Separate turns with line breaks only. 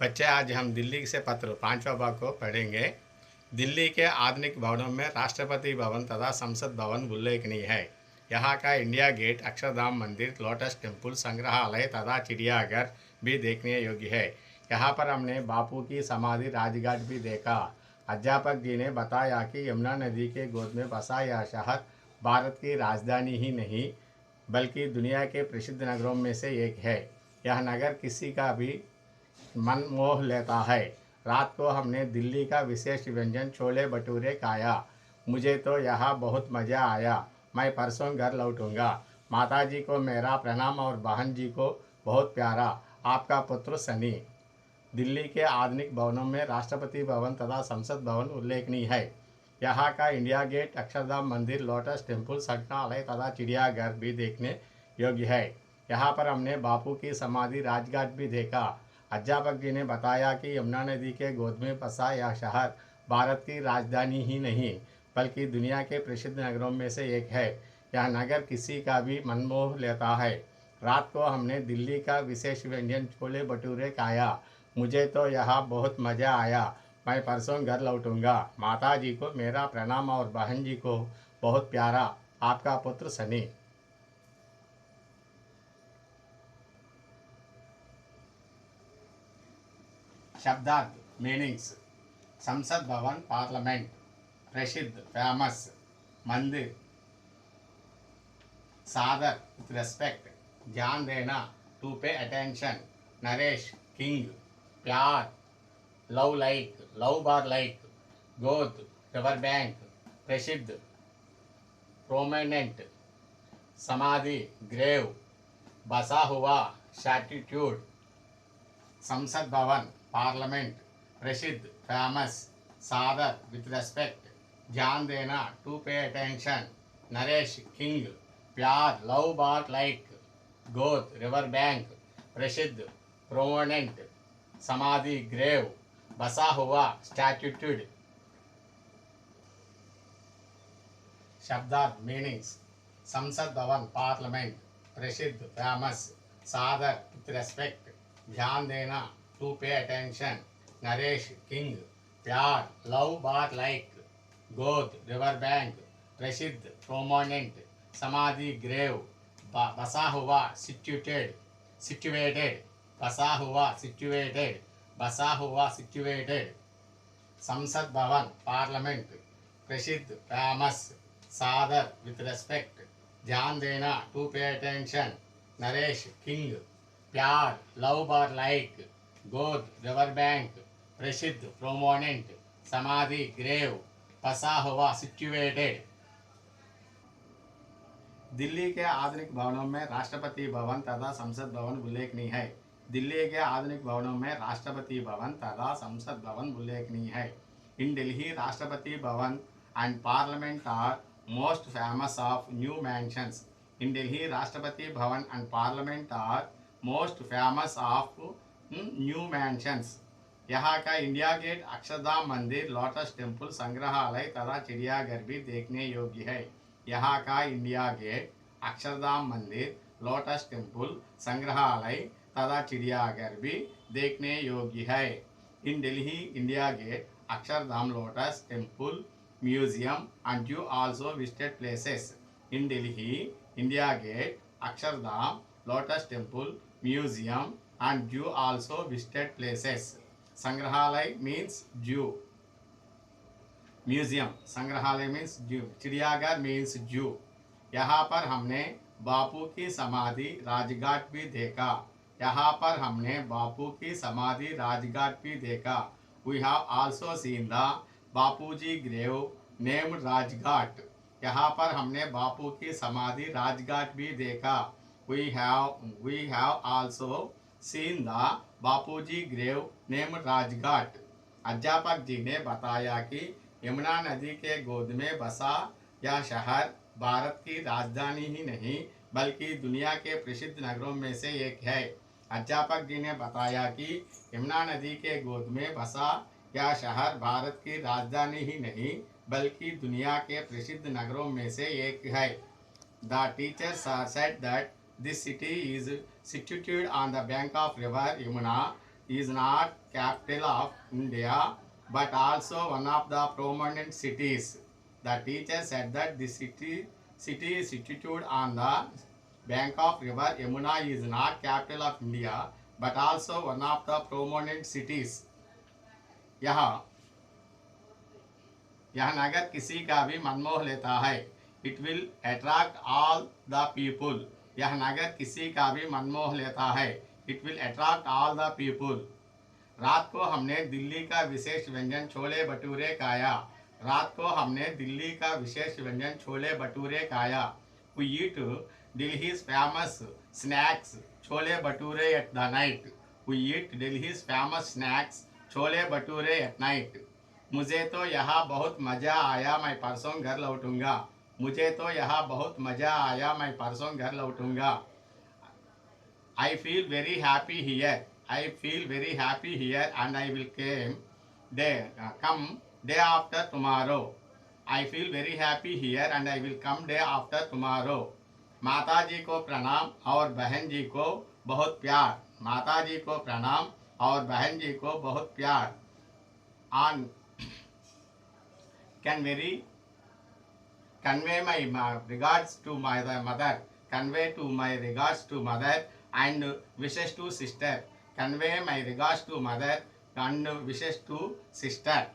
बच्चे, आज हम दिल्ली से पत्र पांचवा भाग को पढ़ेंगे। दिल्ली के आधुनिक भवनों में राष्ट्रपति भवन तथा संसद भवन उल्लेखनीय है। यहाँ का इंडिया गेट, अक्षरधाम मंदिर, लोटस टेम्पल, संग्रहालय तथा चिड़ियाघर भी देखने योग्य है। यहाँ पर हमने बापू की समाधि, राजघाट भी देखा। अध्यापक जी ने बताया कि यमुना नदी के गोद में बसा यह शहर भारत की राजधानी ही नहीं बल्कि दुनिया के प्रसिद्ध नगरों में से एक है। यह नगर किसी का भी मन मोह लेता है। रात को हमने दिल्ली का विशेष व्यंजन छोले भटूरे खाया। मुझे तो यहाँ बहुत मज़ा आया। मैं परसों घर लौटूंगा। माता जी को मेरा प्रणाम और बहन जी को बहुत प्यारा। आपका पुत्र सनी। दिल्ली के आधुनिक भवनों में राष्ट्रपति भवन तथा संसद भवन उल्लेखनीय है। यहाँ का इंडिया गेट, अक्षरधाम मंदिर, लोटस टेम्पल, संग्रहालय तथा चिड़ियाघर भी देखने योग्य है। यहाँ पर हमने बापू की समाधि, राजघाट भी देखा। अध्यापक जी ने बताया कि यमुना नदी के गोद में बसा यह शहर भारत की राजधानी ही नहीं बल्कि दुनिया के प्रसिद्ध नगरों में से एक है। यह नगर किसी का भी मन मोह लेता है। रात को हमने दिल्ली का विशेष व्यंजन छोले भटूरे खाया। मुझे तो यहाँ बहुत मज़ा आया। मैं परसों घर लौटूंगा। माता जी को मेरा प्रणाम और बहन जी को बहुत प्यारा। आपका पुत्र सनी। शब्दार्थ मीनिंग्स। संसद भवन, पार्लियामेंट। प्रसिद्ध, फेमस। मंदिर, सादर, विथ रेस्पेक्ट। ध्यान देना, टू पे अटेंशन। नरेश, किंग। प्यार, love like, love bar like. गोद, रिवर बैंक। प्रसिद्ध, प्रोमिनेंट। समाधि, ग्रेव। बसा हुआ, स्टैट्यूड। संसद भवन, पार्लियामेंट। प्रसिद्ध, फेमस। सादर, विथ रेस्पेक्ट। ध्यान देना, टू पे अटेंशन। नरेश, किंग। प्यार, लव बार लाइक। गोद, रिवर बैंक। प्रसिद्ध, प्रोमिनेंट। समाधि, ग्रेव। बसा हुआ, स्टैट्यूड। शब्दार्थ मीनिंग्स। संसद भवन, पार्लियामेंट। प्रसिद्ध, फेमस। सादर, विथ रेस्पेक्ट। ध्यान देना, टू पे अटेंशन। नरेश, किंग। प्यार, लव बार लाइक। गोद, रिवर बैंक। प्रसिद्ध, प्रोमिनेंट। समाधि, ग्रेव। बसा हुआ, सिचुएटेड। बसा हुआ, सिचुएटेड। बसा हुआ, सिचुएटेड। संसद भवन, पार्लियामेंट। प्रसिद्ध, फेमस। सादर, विथ रेस्पेक्ट। ध्यान देना, टू पे अटेंशन। नरेश, किंग। प्यार, लव बार लाइक। गोद, रिवर बैंक। प्रसिद्ध, प्रोमिनेंट। समाधि, ग्रेव। बसा हुआ, सिचुएटेड। दिल्ली के आधुनिक भवनों में राष्ट्रपति भवन तथा संसद भवन उल्लेखनीय है। दिल्ली के आधुनिक भवनों में राष्ट्रपति भवन तथा संसद भवन उल्लेखनीय है। In Delhi, Rashtrapati Bhavan and parliament are most famous of new mansions. In Delhi, Rashtrapati Bhavan and parliament are most famous of new mansions. यहाँ का इंडिया गेट, अक्षरधाम मंदिर, लोटस टेम्पल, संग्रहालय तथा चिड़ियाघर भी देखने योग्य है। यहाँ का इंडिया गेट, अक्षरधाम मंदिर, लोटस टेम्पल, संग्रहालय तथा चिड़ियाघर भी देखने योग्य है। In Delhi, India Gate, Akshardham, Lotus Temple, museum and you also visited places. In Delhi, India Gate, Akshardham, Lotus Temple, Museum and you also visited places. Sangrahalay means zoo. Museum, संग्रहालय means zoo. चिड़ियाघर means zoo. यहाँ पर हमने बापू की समाधि, राजघाट भी देखा। यहाँ पर हमने बापू की समाधि, राजघाट भी देखा। We have also seen the Bapuji grave named Rajghat. यहाँ पर हमने बापू की समाधि, राजघाट भी देखा। We have also seen the Bapuji grave named Rajghat. अध्यापक जी ने बताया कि यमुना नदी के गोद में बसा यह शहर भारत की राजधानी ही नहीं बल्कि दुनिया के प्रसिद्ध नगरों में से एक है। अध्यापक जी ने बताया कि यमुना नदी के गोद में बसा यह शहर भारत की राजधानी ही नहीं बल्कि दुनिया के प्रसिद्ध नगरों में से एक है। The teachers said that this city is situated on the bank of river Yamuna is not capital of India, but also one of the prominent cities. The teacher said that the city is situated on the bank of river Yamuna is not capital of India, but also one of the prominent cities. यह यह नगर किसी का भी मन मोह लेता है. It will attract all the people. यह नगर किसी का भी मन मोह लेता है. It will attract all the people. रात को हमने दिल्ली का विशेष व्यंजन छोले भटूरे खाया. रात को हमने दिल्ली का विशेष व्यंजन छोले भटूरे खाया. We eat Delhi's famous snacks chole bhature at the night. We eat Delhi's famous snacks chole bhature at night. मुझे तो यहाँ बहुत मज़ा आया, मैं परसों घर लौटूंगा. मुझे तो यहाँ बहुत मज़ा आया, मैं परसों घर लौटूंगा. I feel very happy here. I feel very happy here and I will come day after tomorrow. I feel very happy here and I will come day after tomorrow. माता जी को प्रणाम और बहन जी को बहुत प्यार. माता जी को प्रणाम और बहन जी को बहुत प्यार. On can very convey my regards to my mother. Convey to my regards to mother and wishes to sister. Convey my regards to mother and wishes to sister.